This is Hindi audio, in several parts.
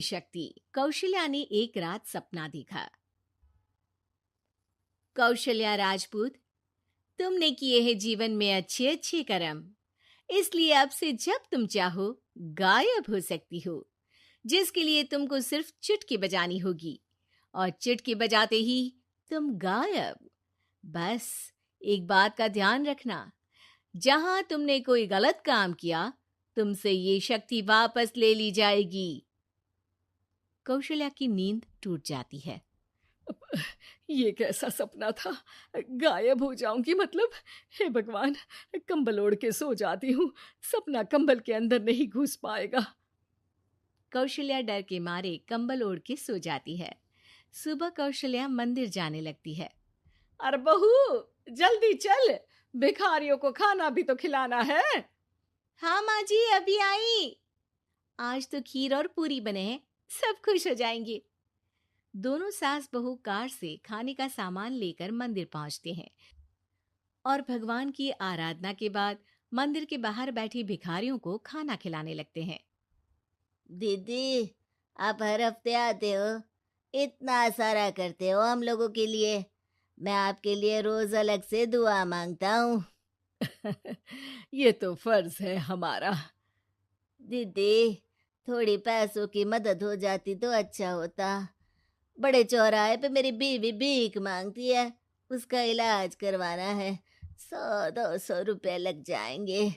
शक्ति। कौशल्या ने एक रात सपना देखा। कौशल्या राजपूत, तुमने किए हैं जीवन में अच्छे अच्छे कर्म, इसलिए अब से जब तुम चाहो गायब हो सकती हो, जिसके लिए तुमको सिर्फ चुटकी बजानी होगी और चुटकी बजाते ही तुम गायब। बस एक बात का ध्यान रखना, जहां तुमने कोई गलत काम किया तुमसे ये शक्ति वापस ले ली जाएगी। कौशल्या की नींद टूट जाती है। ये कैसा सपना था? गायब हो जाऊंगी मतलब? हे भगवान, कंबल ओढ़ के सो जाती हूँ, सपना कंबल के अंदर नहीं घुस पाएगा। कौशल्या डर के मारे कंबल ओढ़ के सो जाती है। सुबह कौशल्या मंदिर जाने लगती है। अरे बहू, जल्दी चल, भिखारियों को खाना भी तो खिलाना है। हाँ माँ जी, अभी आई। आज तो खीर और पूरी बने हैं, सब खुश हो जाएंगे। दोनों सास बहू कार से खाने का सामान लेकर मंदिर पहुंचते हैं और भगवान की आराधना के बाद मंदिर के बाहर बैठी भिखारियों को खाना खिलाने लगते हैं। दीदी, आप हर हफ्ते आते हो, इतना सारा करते हो हम लोगों के लिए। मैं आपके लिए रोज अलग से दुआ मांगता हूँ। ये तो फर्ज है हमारा। दीदी, थोड़ी पैसों की मदद हो जाती तो अच्छा होता। बड़े चौराहे पे मेरी बीवी भीख मांगती है, उसका इलाज करवाना है, 100-200 रुपए लग जाएंगे।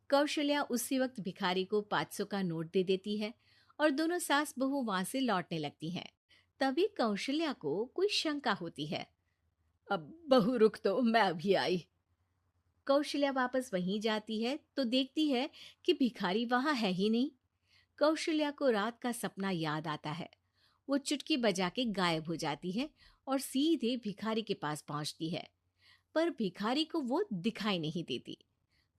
कौशल्या उसी वक्त भिखारी को 500 का नोट दे देती है और दोनों सास बहू वहां से लौटने लगती हैं। तभी कौशल्या को कोई शंका होती है। अब बहू रुक, तो मैं अभी आई। कौशल्या वापस वहीं जाती है तो देखती है कि भिखारी वहां है ही नहीं। कौशल्या को रात का सपना याद आता है। वो चुटकी बजा के गायब हो जाती है और सीधे भिखारी के पास पहुंचती है, पर भिखारी को वो दिखाई नहीं देती।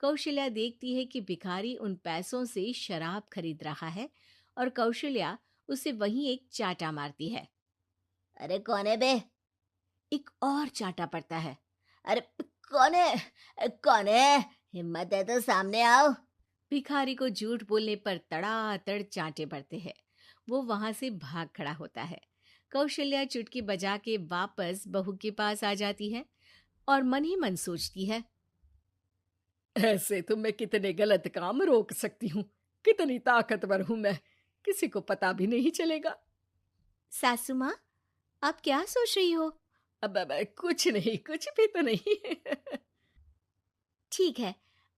कौशल्या देखती है कि भिखारी उन पैसों से शराब खरीद रहा है और कौशल्या उसे वहीं एक चाटा मारती है। अरे कौन है बे? एक और चाटा पड़ता है। अरे कौन है? कौन है? हिम्मत है तो सामने आओ। भिखारी को झूठ बोलने पर तड़ातड़ चांटे पड़ते हैं। वो वहां से भाग खड़ा होता है। कौशल्या चुटकी बजा के वापस बहू के पास आ जाती है और मन ही मन सोचती है, ऐसे तो मैं कितने गलत काम रोक सकती हूँ, कितनी ताकतवर हूँ मैं, किसी को पता भी नहीं चलेगा। सासू माँ, आप क्या सोच रही हो? अब कुछ नहीं, कुछ भी तो नहीं। ठीक है,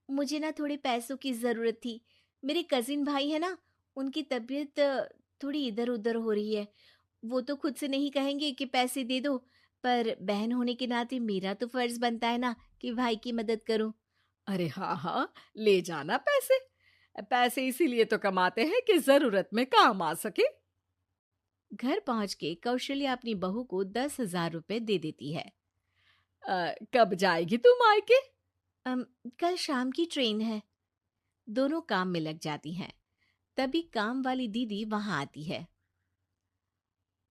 मुझे ना थोड़े पैसों की जरूरत थी। मेरे कजिन भाई है ना, उनकी तबीयत थोड़ी इधर उधर हो रही है। वो तो खुद से नहीं कहेंगे कि पैसे दे दो, पर बहन होने के नाते मेरा तो फर्ज बनता है ना कि भाई की मदद करूं। अरे हाँ हाँ, ले जाना पैसे। पैसे इसीलिए तो कमाते हैं कि जरूरत में काम आ सके। घर पहुंच के कौशल्या अपनी बहू को 10,000 रुपए दे देती है। कब जाएगी तू मायके? अम, कल शाम की ट्रेन है। दोनों काम में लग जाती हैं। तभी काम वाली दीदी वहां आती है।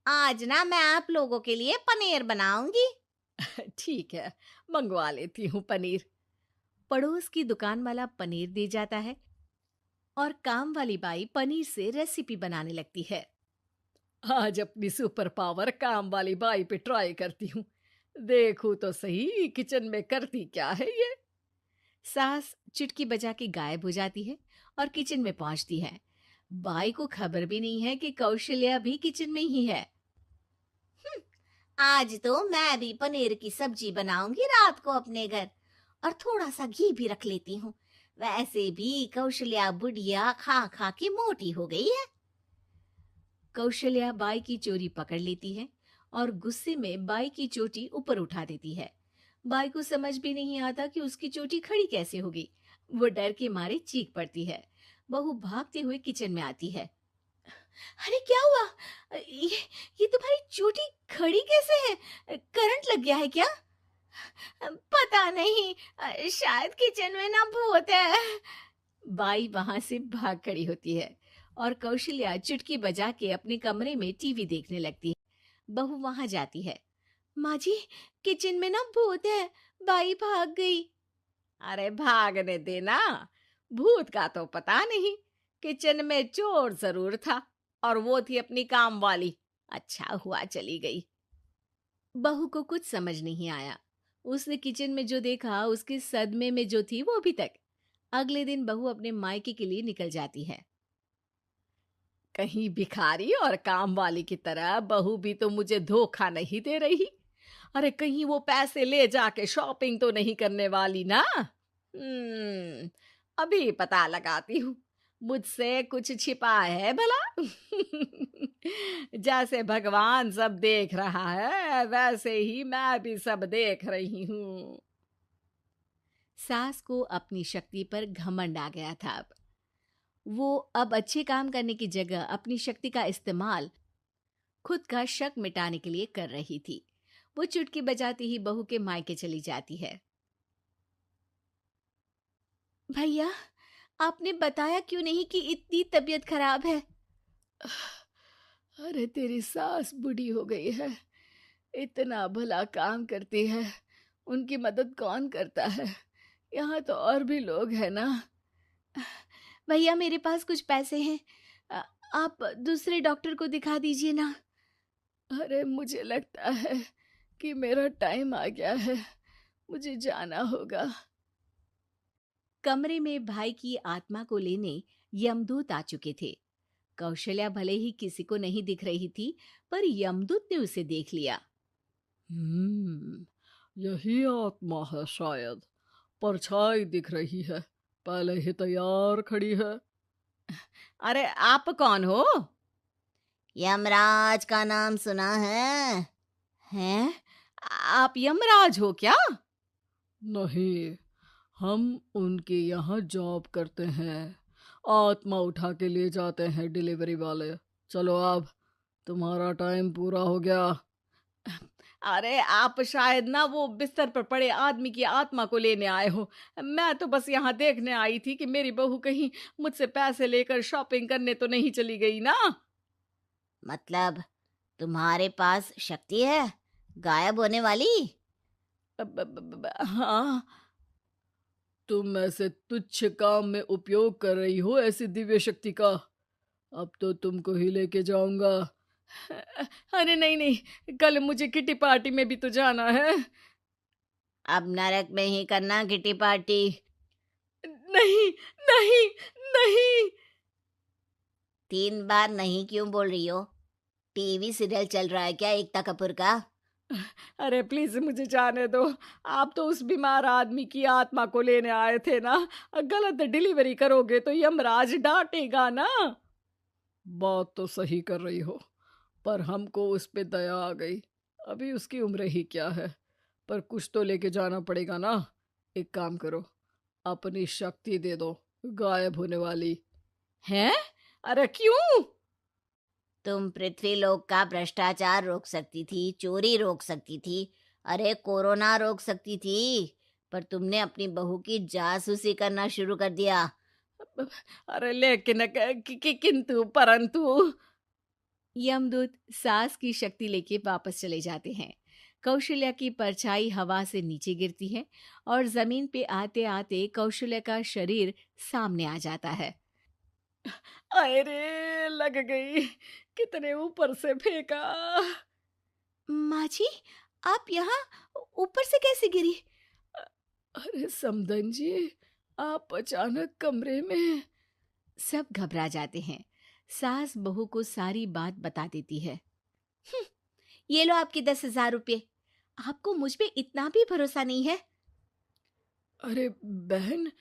आज ना मैं आप लोगों के लिए पनीर बनाऊंगी। ठीक है, मंगवा लेती हूँ पनीर। पड़ोस की दुकान वाला पनीर दे जाता है और काम वाली बाई पनीर से रेसिपी बनाने लगती है। आज अपनी सुपर पावर काम वाली बाई पे ट्राई करती हूँ, देखूं तो सही किचन में करती क्या है ये। सास चुटकी बजा के गायब हो जाती है और किचन में पहुंचती है। बाई को खबर भी नहीं है कि कौशल्या भी किचन में ही है। आज तो मैं भी पनीर की सब्जी बनाऊंगी रात को अपने घर, और थोड़ा सा घी भी रख लेती हूँ। वैसे भी कौशल्या बुढ़िया खा खा के मोटी हो गई है। कौशल्या बाई की चोरी पकड़ लेती है और गुस्से में बाई की चोटी ऊपर उठा देती है। बाई को समझ भी नहीं आता कि उसकी चोटी खड़ी कैसे होगी। वो डर के मारे चीख पड़ती है। बहू भागते हुए किचन में आती है। अरे क्या हुआ? ये तुम्हारी चोटी खड़ी कैसे है? करंट लग गया है क्या? पता नहीं, शायद किचन में ना भूत है। बाई वहां से भाग खड़ी होती है और कौशल्या चुटकी बजा के अपने कमरे में टीवी देखने लगती है। बहू वहां जाती है। माँ जी, किचन में ना भूत है, बाई भाग गई। अरे भागने देना, भूत का तो पता नहीं, किचन में चोर जरूर था, और वो थी अपनी काम वाली। अच्छा हुआ चली गई। बहू को कुछ समझ नहीं आया। उसने किचन में जो देखा उसके सदमे में जो थी वो अभी तक। अगले दिन बहू अपने मायके के लिए निकल जाती है। कहीं भिखारी और काम वाली की तरह बहू भी तो मुझे धोखा नहीं दे रही। अरे कहीं वो पैसे ले जाके शॉपिंग तो नहीं करने वाली ना। अभी पता लगाती हूँ मुझसे कुछ छिपा है भला। जैसे भगवान सब देख रहा है वैसे ही मैं भी सब देख रही हूँ। सास को अपनी शक्ति पर घमंड आ गया था। वो अब अच्छे काम करने की जगह अपनी शक्ति का इस्तेमाल खुद का शक मिटाने के लिए कर रही थी। वो चुटकी बजाती ही बहू के मायके चली जाती है। भैया, आपने बताया क्यों नहीं कि इतनी तबीयत खराब है? अरे तेरी सास बूढ़ी हो गई है, इतना भला काम करती है, उनकी मदद कौन करता है? यहाँ तो और भी लोग हैं ना। भैया, मेरे पास कुछ पैसे हैं। आप दूसरे डॉक्टर को दिखा दीजिए ना। अरे मुझे लगता है कि मेरा टाइम आ गया है, मुझे जाना होगा। कमरे में भाई की आत्मा को लेने यमदूत आ चुके थे। कौशल्या भले ही किसी को नहीं दिख रही थी, पर यमदूत ने उसे देख लिया। यही आत्मा है शायद, परछाई दिख रही है, पहले ही तैयार खड़ी है। अरे आप कौन हो? यमराज का नाम सुना है? हैं? आप यमराज हो क्या? नहीं, हम उनके यहाँ जॉब करते हैं, आत्मा उठा के ले जाते हैं डिलीवरी वाले। चलो अब तुम्हारा टाइम पूरा हो गया। अरे आप शायद ना वो बिस्तर पर पड़े आदमी की आत्मा को लेने आए हो। मैं तो बस यहाँ देखने आई थी कि मेरी बहू कहीं मुझसे पैसे लेकर शॉपिंग करने तो नहीं चली गई ना। मतलब तुम्हारे पास शक्ति है गायब होने वाली? हाँ। तुम ऐसे तुच्छ काम में उपयोग कर रही हो ऐसी दिव्य शक्ति का। अब तो तुमको ही लेके जाऊंगा। अरे नहीं नहीं, कल मुझे किटी पार्टी में भी तो जाना है। अब नरक में ही करना किटी पार्टी। नहीं नहीं नहीं। 3 बार नहीं क्यों बोल रही हो? टीवी सीरियल चल रहा है क्या एकता कपूर का? अरे प्लीज मुझे जाने दो। आप तो उस बीमार आदमी की आत्मा को लेने आए थे ना। गलत डिलीवरी करोगे तो यमराज डांटेगा ना। बात तो सही कर रही हो, पर हमको उस पे दया आ गई। अभी उसकी उम्र ही क्या है, पर कुछ तो लेके जाना पड़ेगा ना। एक काम करो, अपनी शक्ति दे दो, गायब होने वाली। हैं? अरे क्यों? तुम पृथ्वी लोक का भ्रष्टाचार रोक सकती थी, चोरी रोक सकती थी, अरे कोरोना रोक सकती थी, पर तुमने अपनी बहू की जासूसी करना शुरू कर दिया। अरे लेकिन किंतु परंतु। यमदूत सास की शक्ति लेके वापस चले जाते हैं। कौशल्या की परछाई हवा से नीचे गिरती है और जमीन पे आते आते कौशल्या का शरीर सामने आ जाता है। अरे लग गई, कितने ऊपर से फेंका। माँ जी, आप यहाँ ऊपर से कैसे गिरी? अरे समधन जी, आप अचानक कमरे में। सब घबरा जाते हैं। सास बहू को सारी बात बता देती है। ये लो आपके 10,000 रुपये। आपको मुझ पे इतना भी भरोसा नहीं है? अरे बहन,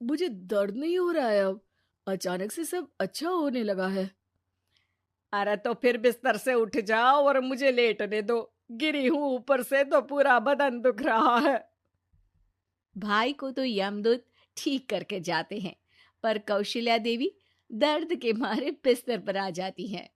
मुझे दर्द नहीं हो रहा है, अब अचानक से सब अच्छा होने लगा है। अरे तो फिर बिस्तर से उठ जाओ और मुझे लेटने दो। गिरी हूं ऊपर से तो पूरा बदन दुख रहा है। भाई को तो यमदूत ठीक करके जाते हैं, पर कौशल्या देवी दर्द के मारे बिस्तर पर आ जाती हैं।